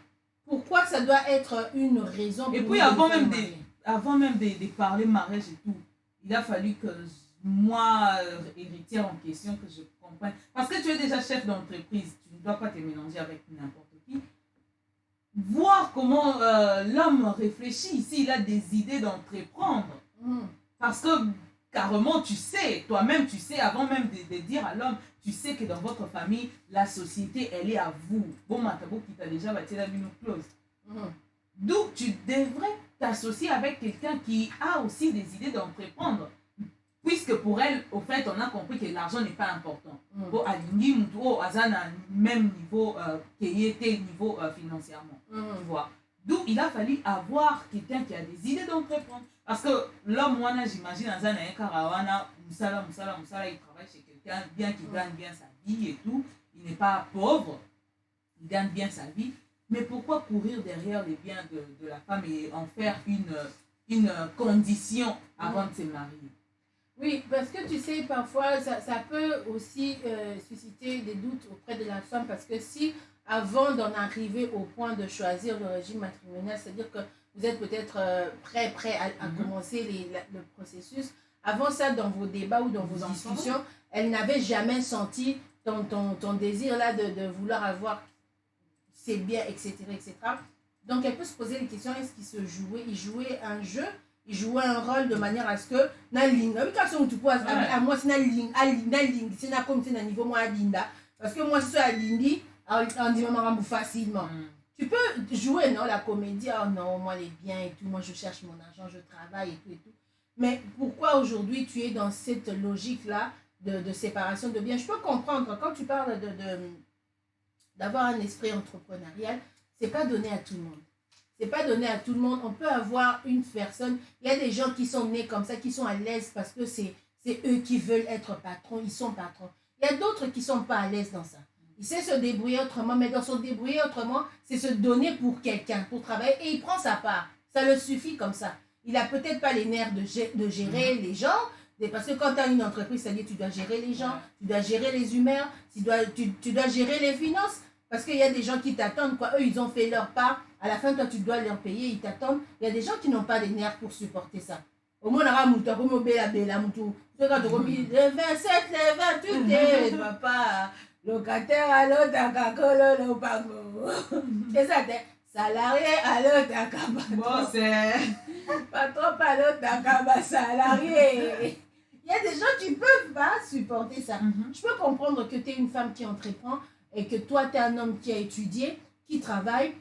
Pourquoi ça doit être une raison? Et puis, avant même de parler mariage et tout, il a fallu que moi, héritière en question, que je comprenne. Parce que tu es déjà chef d'entreprise, tu ne dois pas te mélanger avec n'importe qui. Voir comment l'homme réfléchit, s'il a des idées d'entreprendre. Parce que carrément, tu sais, toi-même, tu sais, avant même de dire à l'homme, tu sais que dans votre famille, la société, elle est à vous. Bon, Matabo qui t'a déjà bâti la lune close. D'où tu devrais t'associer avec quelqu'un qui a aussi des idées d'entreprendre. Puisque pour elle, au fait, on a compris que l'argent n'est pas important. Pour aligner Moutou, Azan à même niveau qu'il était niveau financièrement. Tu vois. D'où il a fallu avoir quelqu'un qui a des idées d'entreprendre. Parce que l'homme, j'imagine, Azan a un karawana, Moussala, il travaille chez quelqu'un, bien qu'il gagne bien sa vie et tout. Il n'est pas pauvre, il gagne bien sa vie. Mais pourquoi courir derrière les biens de la femme et en faire une condition avant de se marier? Oui, parce que tu sais, parfois, ça peut aussi susciter des doutes auprès de la femme, parce que si, avant d'en arriver au point de choisir le régime matrimonial, c'est-à-dire que vous êtes peut-être prêt à commencer le processus, avant ça, dans vos débats ou dans vos discussions, elle n'avait jamais senti ton désir-là de vouloir avoir ses biens, etc., etc. Donc, elle peut se poser des questions, est-ce qu'il jouait un jeu? Il jouait un rôle de manière à ce que na ligne tu peux à moi c'est na ligne c'est na comme c'est na niveau moi linda parce que moi je suis à lindi on dit maman facilement. Tu peux jouer non la comédie, oh non moi les biens et tout, moi je cherche mon argent, je travaille et tout, mais pourquoi aujourd'hui tu es dans cette logique là de séparation de biens? Je peux comprendre quand tu parles d'avoir un esprit entrepreneurial, c'est pas donné à tout le monde. C'est pas donné à tout le monde. On peut avoir une personne. Il y a des gens qui sont nés comme ça, qui sont à l'aise parce que c'est eux qui veulent être patrons. Ils sont patrons. Il y a d'autres qui sont pas à l'aise dans ça. Il sait se débrouiller autrement, mais dans son débrouiller autrement, c'est se donner pour quelqu'un, pour travailler, et il prend sa part. Ça le suffit comme ça. Il a peut-être pas les nerfs de gérer les gens, parce que quand tu as une entreprise, c'est-à-dire tu dois gérer les gens, tu dois gérer les humeurs, tu dois gérer les finances. Parce qu'il y a des gens qui t'attendent, quoi. Eux, ils ont fait leur part. À la fin, toi, tu dois leur payer, ils t'attendent. Il y a des gens qui n'ont pas les nerfs pour supporter ça. Au moins, on aura mouton, comme bella, mouton. Le 27, le 28, papa, locataire à l'autre, à kakolo, le pango. C'est ça, salarié à l'autre, à kaba. Bon, c'est. Patron à l'autre, à kaba, salarié. Il y a des gens qui ne peuvent pas supporter ça. Je peux comprendre que tu es une femme qui entreprend, et que toi, tu es un homme qui a étudié, qui travaille.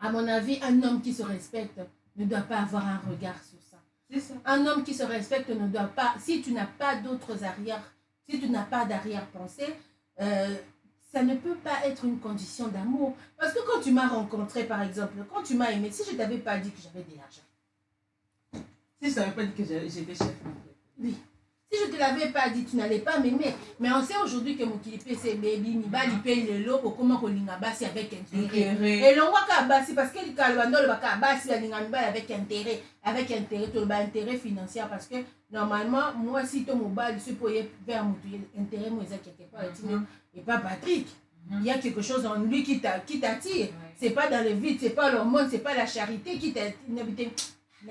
À mon avis, un homme qui se respecte ne doit pas avoir un regard sur ça. C'est ça. Un homme qui se respecte ne doit pas, si tu n'as pas d'autres arrières, si tu n'as pas d'arrière-pensée, ça ne peut pas être une condition d'amour. Parce que quand tu m'as rencontré, par exemple, quand tu m'as aimé, si je ne t'avais pas dit que j'avais de l'argent. Si je ne t'avais pas dit que j'étais chef. Oui. Si je ne te l'avais pas dit, tu n'allais pas m'aimer. Mais on sait aujourd'hui que mon kilipé, c'est baby, mi ba, il paye le lot pour comment on l'ingabassi avec intérêt. Et l'on voit qu'abassi, parce que le calvando, le bakabassi, avec intérêt. Avec intérêt, tout le intérêt financier. Parce que normalement, moi, si ton mobile, je suis pour faire mon intérêt, moi, il quelque part, et pas Patrick. Il y a quelque chose en lui qui t'attire. C'est pas dans le vide, c'est pas l'hormone, c'est pas la charité qui t'attire. Là,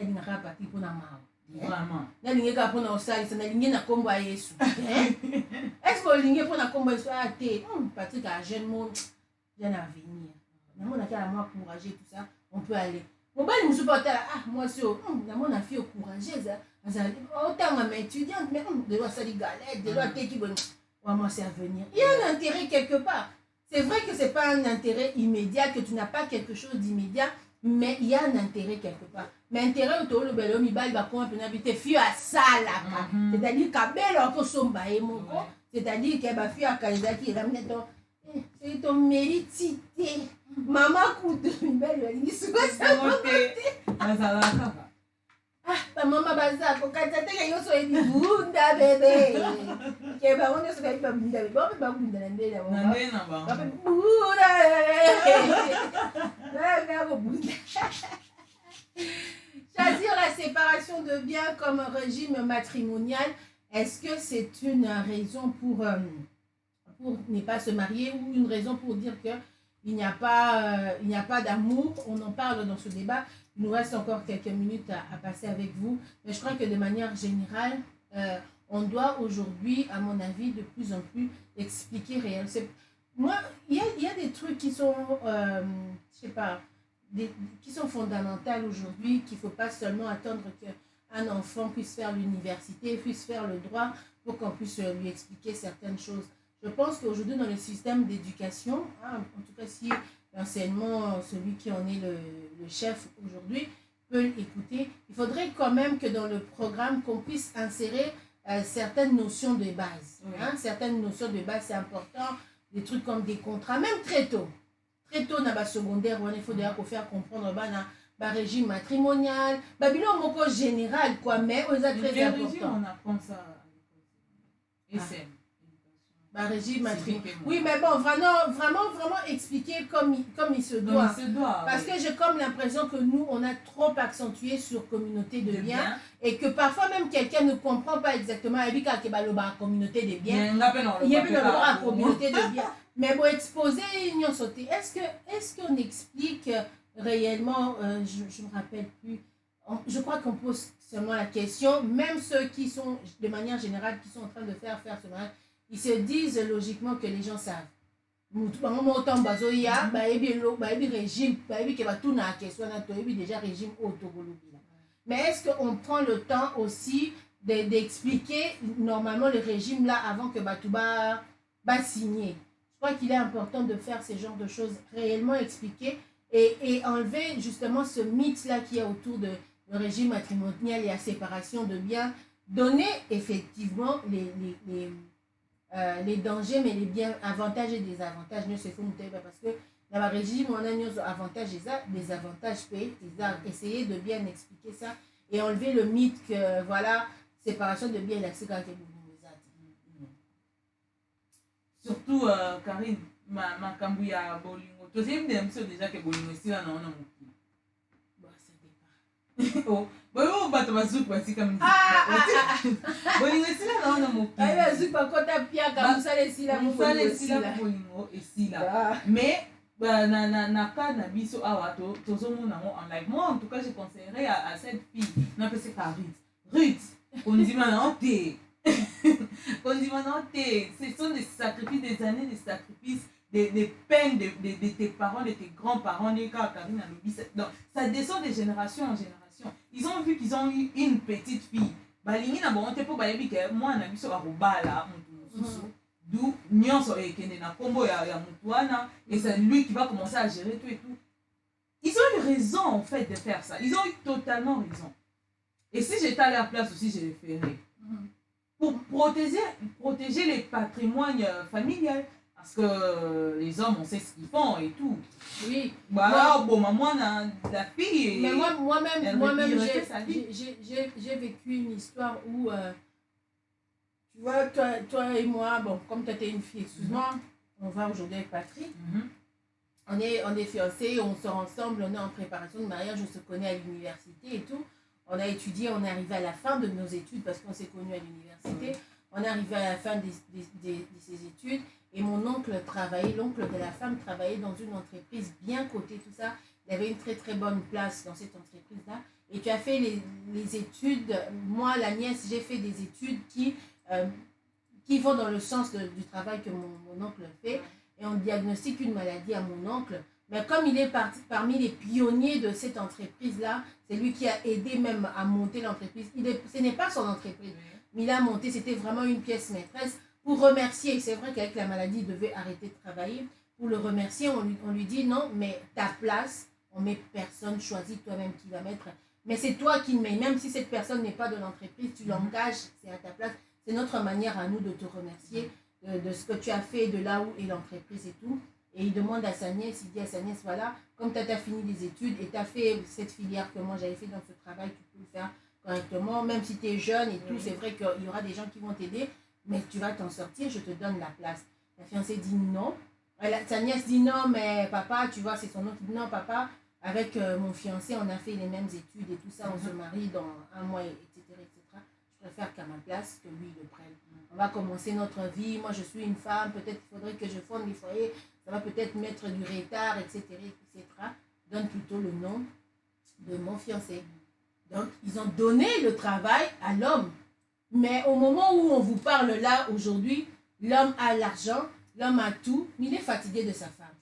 il n'y a pas Patrick pour la mort. Vraiment. Nalinga pour na osalisa nalingi na kombo ya Yesu. Est-ce que olingi pour na kombo Yesu a te? Patrick a jeune monde, jeune avenir. Namon a la moi courageux tout ça, on peut aller. Mon bal me supporte là, moi c'est namon a fille courageuse. Autant ma étudiante mais de loi ça dit galette, de loi te qui bon. Moi c'est à venir. Il y a un intérêt quelque part. C'est vrai que c'est pas un intérêt immédiat, que tu n'as pas quelque chose d'immédiat, mais il y a un intérêt quelque part. Mais intérêt au tolo belo mi bal ba ko un peu n'habiter fio à salaka. C'est-à-dire kabelo ko somba e moko, c'est-à-dire que ba fio à kaizaki la meto c'est ton mérite cité. Maman coûte mi belle ali suba ça monter. Ba mama baza ko kata te yo so e di bunda bébé. Ke ba on so ba bunda bébé. Ba bunda ndé la ba. Ndé na ba. Ba bunda. Ba ba bunda. Choisir la séparation de biens comme régime matrimonial, est-ce que c'est une raison pour ne pas se marier ou une raison pour dire qu'il n'y a pas d'amour? On en parle dans ce débat. Il nous reste encore quelques minutes à passer avec vous. Mais je crois que de manière générale, on doit aujourd'hui, à mon avis, de plus en plus expliquer réel. Moi, il y a des trucs qui sont, je sais pas, qui sont fondamentales aujourd'hui, qu'il ne faut pas seulement attendre un enfant puisse faire l'université, puisse faire le droit, pour qu'on puisse lui expliquer certaines choses. Je pense qu'aujourd'hui, dans le système d'éducation, hein, en tout cas si l'enseignement, celui qui en est le chef aujourd'hui, peut écouter, il faudrait quand même que dans le programme, qu'on puisse insérer certaines notions de base. Hein, certaines notions de base, c'est important. Des trucs comme des contrats, même très tôt. Très tôt, dans le secondaire, il faut déjà faire comprendre le régime matrimonial, le bilan moko général, quoi, mais c'est très important. On apprend ça à l'école. Et c'est régime matrimonial. Oui, mais bon, vraiment expliquer comme il se doit. Parce que j'ai comme l'impression que nous, on a trop accentué sur communauté de biens et que parfois même quelqu'un ne comprend pas exactement la communauté de biens. Il y a la communauté de biens. Mais pour exposer, est-ce qu'on explique réellement, je ne me rappelle plus, je crois qu'on pose seulement la question, même ceux qui sont, de manière générale, qui sont en train de faire ce mariage, ils se disent logiquement que les gens savent. Mais est-ce qu'on prend le temps aussi d'expliquer normalement le régime là avant que Batouba signer? Je crois qu'il est important de faire ce genre de choses, réellement expliquer et enlever justement ce mythe là qui est autour de le régime matrimonial et la séparation de biens, donner effectivement les dangers, mais les biens, avantages et désavantages. Parce que dans le régime, on a des avantages et des avantages. Essayer de bien expliquer ça et enlever le mythe que, voilà, séparation de biens et l'accès à la surtout, Karine, ma Kambouya Bolingo. Tu sais, déjà que Bolingo est là, non, oh, bon, bah, tu vas zouk, voici comme Bolingo est là, non, mais na cas na biso awa tozomona ngo en live. Moi en tout cas je conseillerais à cette fille na pese ka Ruth on dit maintenant t'es ce sont des sacrifices, des années de sacrifices, des peines de tes parents, de tes grands-parents, donc ça descend de génération en génération. Ils ont vu qu'ils ont eu une petite fille. Balingi na bon pour bayebi que moi na biso arobala d'où nyonso ekende na kombo ya mutuana et c'est lui qui va commencer à gérer tout et tout. Ils ont eu raison en fait de faire ça. Ils ont eu totalement raison. Et si j'étais à leur place aussi, je le ferais. Pour protéger les patrimoines familiaux. Parce que les hommes, on sait ce qu'ils font et tout. Oui. Voilà, bon, maman, la fille. Mais moi-même, j'ai vécu une histoire où, tu vois, toi et moi, bon, comme tu étais une fille, excuse-moi, on va aujourd'hui avec Patrick. On est fiancés, on sort ensemble, on est en préparation de mariage, on se connaît à l'université et tout. On a étudié, on est arrivé à la fin de nos études parce qu'on s'est connus à l'université. On est arrivé à la fin de ses études et mon oncle travaillait, l'oncle de la femme travaillait dans une entreprise bien cotée, tout ça. Il avait une très très bonne place dans cette entreprise-là. Et tu as fait les études, moi la nièce, j'ai fait des études qui vont dans le sens du travail que mon oncle fait. Et on diagnostique une maladie à mon oncle. Mais comme il est parmi les pionniers de cette entreprise-là, c'est lui qui a aidé même à monter l'entreprise. Ce n'est pas son entreprise, mais il a monté, c'était vraiment une pièce maîtresse. Pour remercier, c'est vrai qu'avec la maladie, il devait arrêter de travailler. Pour le remercier, on lui dit non, mais ta place, on met personne, choisis toi-même qui va mettre. Mais c'est toi qui le mets, même si cette personne n'est pas de l'entreprise, tu l'engages, c'est à ta place. C'est notre manière à nous de te remercier de ce que tu as fait, de là où est l'entreprise et tout. Et il demande à sa nièce, il dit à sa nièce, voilà, comme tu as fini des études et tu as fait cette filière que moi j'avais fait dans ce travail, tu peux le faire correctement, même si tu es jeune et tout, c'est vrai qu'il y aura des gens qui vont t'aider, mais tu vas t'en sortir, je te donne la place. La fiancée dit non. Sa nièce dit non, mais papa, tu vois, c'est son nom qui dit non, papa, avec mon fiancé, on a fait les mêmes études et tout ça, on se marie dans un mois, etc., etc. Je préfère qu'à ma place, que lui le prenne. On va commencer notre vie, moi je suis une femme, peut-être qu'il faudrait que je fonde les foyers, ça va peut-être mettre du retard, etc., etc. Donne plutôt le nom de mon fiancé. Donc, ils ont donné le travail à l'homme. Mais au moment où on vous parle là, aujourd'hui, l'homme a l'argent, l'homme a tout, mais il est fatigué de sa femme.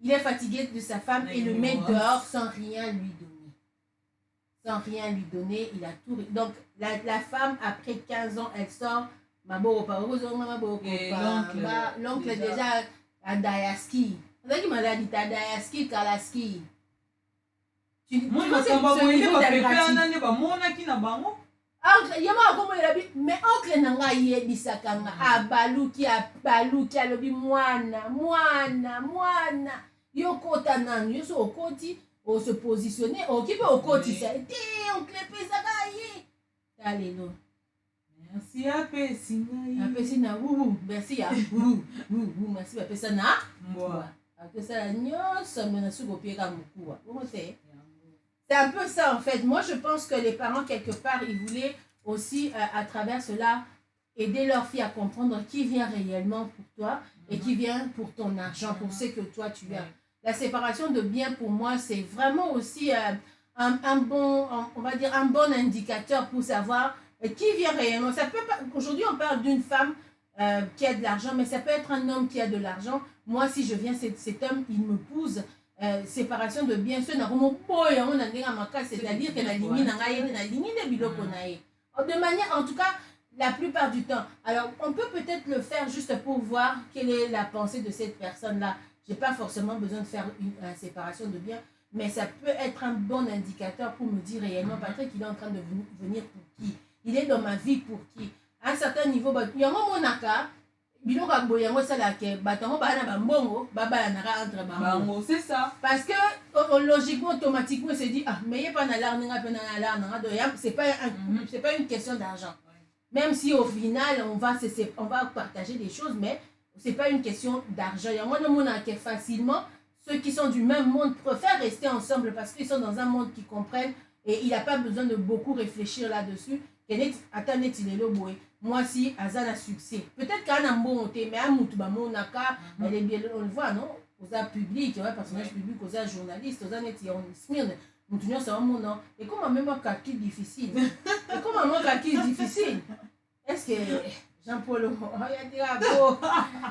Il est fatigué de sa femme et le met dehors sans rien lui donner. sans rien lui donner, il a tout. Donc, la femme, après 15 ans, elle sort. L'oncle déjà à Dayaski. On a dit maladie à Dayaski, Kalaski. Moi, je pense mais oncle nanga yebisaka nga abaluki alobi mwana yokota nanu yo so okoti se positionner okipe okotisa te oncle pesaka ye alelo merci apesi na merci ya merci bapesa na apesa nyonso mena suko pieka mokuwa omote. C'est un peu ça en fait. Moi je pense que les parents quelque part ils voulaient aussi à travers cela aider leur fille à comprendre qui vient réellement pour toi et qui vient pour ton argent, pour ce que toi tu as. La séparation de biens pour moi c'est vraiment aussi un bon, on va dire un bon indicateur pour savoir qui vient réellement. Ça peut pas, aujourd'hui on parle d'une femme qui a de l'argent, mais ça peut être un homme qui a de l'argent. Moi si je viens cet homme il me pousse. Séparation de biens, c'est-à-dire que de manière, en tout cas, la plupart du temps. Alors, on peut peut-être le faire juste pour voir quelle est la pensée de cette personne-là. Je n'ai pas forcément besoin de faire une séparation de biens, mais ça peut être un bon indicateur pour me dire réellement, Patrick, il est en train de venir pour qui? Il est dans ma vie pour qui? À un certain niveau, il y a un moment c'est ça. Parce que logiquement, automatiquement, on se dit mais c'est pas une question d'argent. Même si au final, on va partager des choses, mais c'est pas une question d'argent. Il y a moins de monde qui facilement, ceux qui sont du même monde préfèrent rester ensemble parce qu'ils sont dans un monde qui comprennent et il n'a pas besoin de beaucoup réfléchir là-dessus. Moi, si Azan a succès, peut-être qu'un a un bon côté, mais un moutou, elle est bien, on le voit, non? Aux arts publics, personnage public, aux arts journalistes, aux arts nets, on smire, moutou, c'est un mot, non? Et comment même un calcul difficile? Et comment un calcul difficile? Est-ce que Jean-Paul,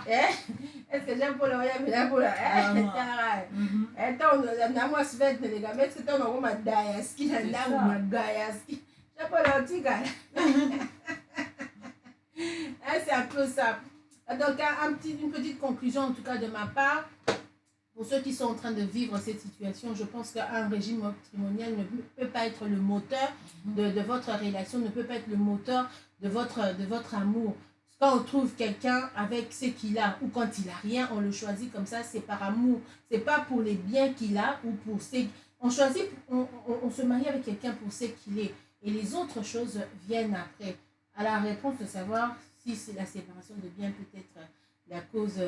est-ce que Jean-Paul, c'est un peu ça. Donc, une petite conclusion, en tout cas de ma part, pour ceux qui sont en train de vivre cette situation, je pense qu'un régime matrimonial ne peut pas être le moteur de votre relation, ne peut pas être le moteur de votre amour. Quand on trouve quelqu'un avec ce qu'il a ou quand il n'a rien, on le choisit comme ça, c'est par amour. C'est pas pour les biens qu'il a ou pour ses... On choisit, on se marie avec quelqu'un pour ce qu'il est. Et les autres choses viennent après. À la réponse de savoir si c'est la séparation de biens peut être la cause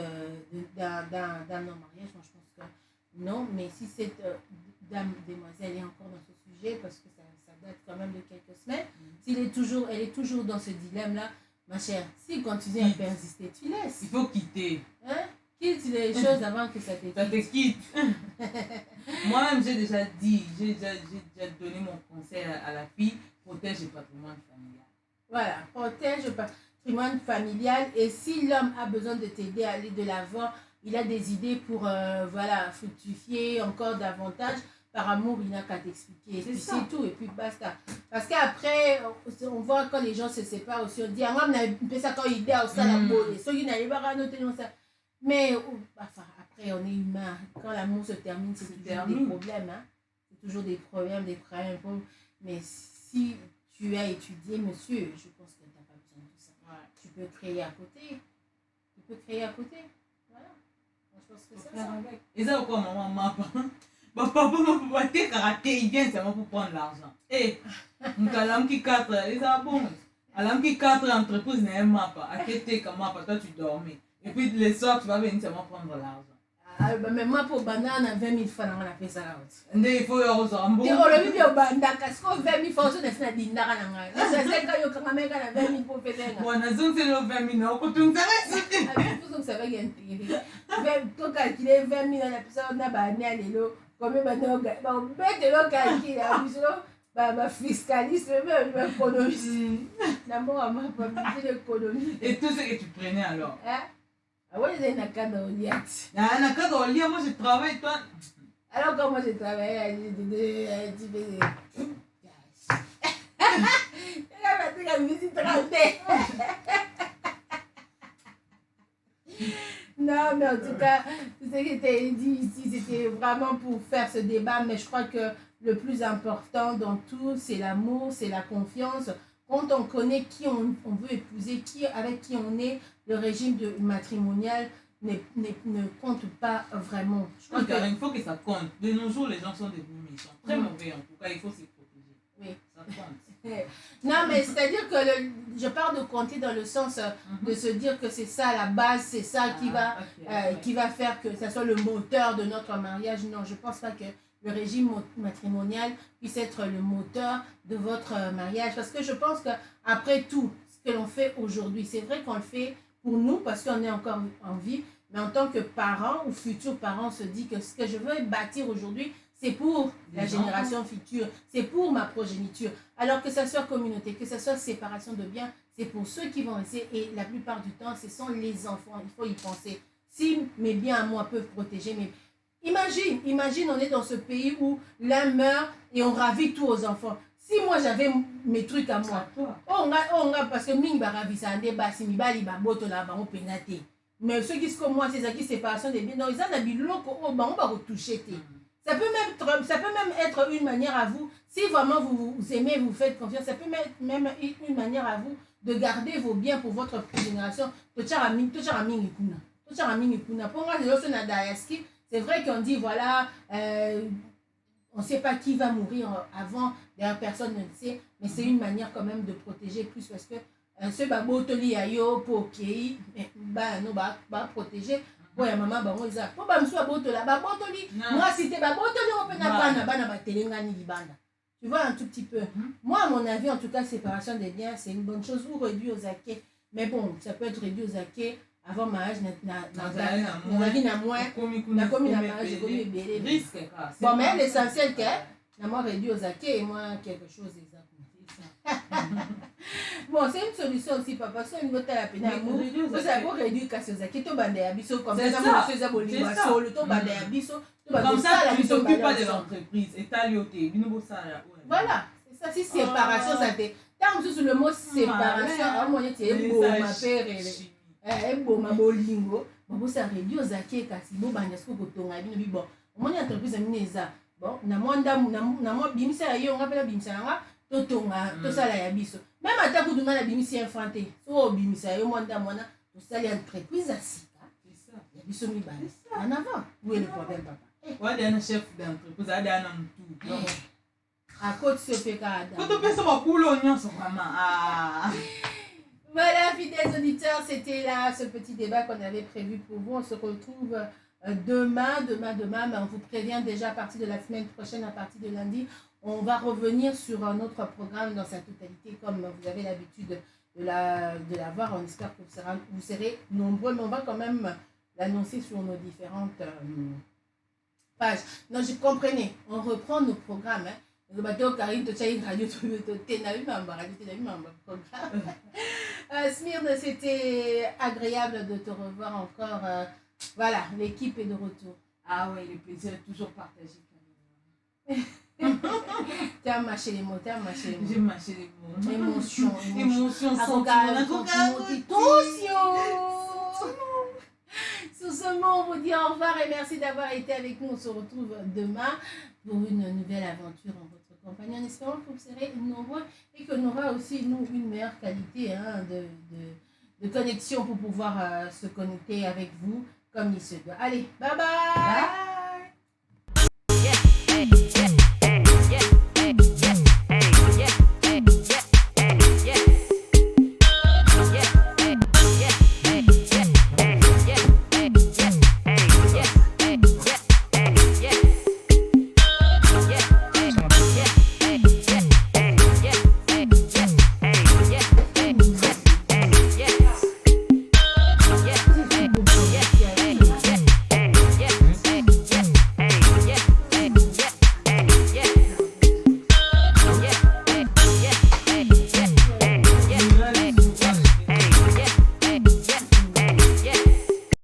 d'un non-mariage, moi je pense que non. Mais si cette demoiselle est encore dans ce sujet, parce que ça date quand même de quelques semaines, elle est toujours dans ce dilemme-là, ma chère, s'il continue à persister, tu laisses. Il faut quitter. Hein? Quitte les choses avant que ça te quitte. Ça te quitte. Moi-même, j'ai déjà dit, j'ai déjà donné mon conseil à la fille, protège le patrimoine familial. Voilà, protège le patrimoine familial. Et si l'homme a besoin de t'aider à aller de l'avant, il a des idées pour fructifier encore davantage, par amour, il n'a qu'à t'expliquer. Et puis c'est tout, et puis basta. Parce qu'après, on voit quand les gens se séparent aussi, on dit, mais enfin, après, on est humain. Quand l'amour se termine, c'est toujours des problèmes. Hein? C'est toujours des problèmes. Mais si tu as étudié, monsieur, je pense que tu n'as pas besoin de tout ça. Ouais. Tu peux créer à côté. Voilà. Je pense que c'est ça. Et ça, pourquoi maman, papa, tes caractères, il vient seulement pour prendre l'argent. Et, l'homme qui 4, il ça bon. L'homme qui 4 entreprises n'aime pas. À quel comment toi tu dormais. Et puis le soir, tu vas venir seulement prendre l'argent. Mais moi, pour banane, 20 000 francs, on a fait ça. Il faut y avoir ça. On a vu au banane, parce que 20 000 francs, c'est un dindara. C'est ça que tu as 20 000 pour faire. Moi, je suis 20 000, on peut tout faire. Vous savez qu'il y a quand calculer 20 000, on a banane, combien de temps on bête de calculer. Ma fiscaliste, même économiste. D'abord, on m'a pas dit l'économie. Et tout ce que tu prenais alors? Ah ouais, j'ai un cadre au lit. Un cadre au lit, moi je travaille, toi. Alors, quand moi je travaillais, La musique Non, mais en tout cas, tout ce qui était dit ici, c'était vraiment pour faire ce débat, mais je crois que le plus important dans tout, c'est l'amour, c'est la confiance. Quand on connaît qui on veut épouser, avec qui on est, le régime matrimonial ne compte pas vraiment. Je crois il faut que ça compte. De nos jours, les gens sont devenus méchants. Très mauvais en tout cas, il faut se protéger. Oui. Ça compte. Non, mais c'est-à-dire que je parle de compter dans le sens de se dire que c'est ça la base, c'est ça qui va faire que ça soit le moteur de notre mariage. Non, je ne pense pas que le régime matrimonial puisse être le moteur de votre mariage. Parce que je pense qu'après tout, ce que l'on fait aujourd'hui, c'est vrai qu'on le fait pour nous parce qu'on est encore en vie, mais en tant que parents ou futurs parents, on se dit que ce que je veux bâtir aujourd'hui, c'est pour la génération future, c'est pour ma progéniture. Alors que ça soit communauté, que ça soit séparation de biens, c'est pour ceux qui vont rester. Et la plupart du temps, ce sont les enfants. Il faut y penser. Si mes biens à moi peuvent protéger mes... Imagine, on est dans ce pays où l'un meurt et on ravit tous aux enfants. Si moi j'avais mes trucs à moi, parce que ming ba ravi ça ande ba si mi ba li ba boto la ba on penate. Mais ceux qui sont comme moi, c'est ça qui séparation des biens. Non, ils ont des biloko on va retoucher. Ça peut même être une manière à vous, si vraiment vous aimez, vous faites confiance, ça peut même une manière à vous de garder vos biens pour votre génération. C'est vrai qu'on dit, voilà, on ne sait pas qui va mourir avant, d'ailleurs personne ne le sait, mais c'est une manière quand même de protéger plus parce que ce babotoli ayo pour qui protéger. Ouais, maman, bah, on ça. Pourquoi me soit botola, bah, botoli. Moi, si t'es bah, botoli, on peut n'a pas telengani libanda. Tu vois un tout petit peu. Moi, à mon avis, en tout cas, séparation des biens, c'est une bonne chose ou réduit aux acquets. Mais bon, ça peut être réduit aux acquets avant mariage, la vie n'a moins. La commune à mariage, j'ai commis bébé. Bon, mais l'essentiel, que, n'a moins réduit aux acquets et moi, quelque chose exact. Bon, c'est une solution aussi, papa. C'est une autre à peine amour. Vous avez réduire casse aux acquis, tout bandé à biso comme ça. C'est ça. Comme ça, tu ne t'occupes pas de l'entreprise. Et t'as lioté. Voilà, c'est ça. Si séparation, ça fait. Tant que sur le mot séparation, à mon dieu, c'est beau, ma père, beau, ma bolingo. Bon, ça réduit aux acquis, casse. Bon, bandé, ce que vous avez dit, bon, mon entreprise a mis ça. Bon, na moi, bimsa, on appelle bimsa. Totonga tosala ya biso même ata kudunga na bimisi infante so bimisa yo mwanda mwana tosala entreprise à sika c'est ça ya biso mibale en avant où est le problème papa ouais un chef d'entreprise ada na mtu à côté se fait kada quand pesa makulo nyonso vraiment voilà fidèles auditeurs, c'était là ce petit débat qu'on avait prévu pour vous. On se retrouve demain, mais on vous prévient déjà à partir de la semaine prochaine, à partir de lundi. On va revenir sur notre programme dans sa totalité, comme vous avez l'habitude de la voir. On espère que vous serez nombreux, mais on va quand même l'annoncer sur nos différentes pages. Non, je comprenais. On reprend nos programmes. Smyrne, c'était agréable de te revoir encore. Voilà, l'équipe est de retour. Ah oui, le plaisir est toujours partagé. Tu as mâché les mots, J'ai mâché les mots. Émotion, sentiment. Sur ce mot, on vous dit au revoir et merci d'avoir été avec nous. On se retrouve demain pour une nouvelle aventure en votre compagnie. En espérant que vous serez nombreux et que nous aurons aussi une meilleure qualité de connexion pour pouvoir se connecter avec vous comme il se doit. Allez, bye bye. Bye.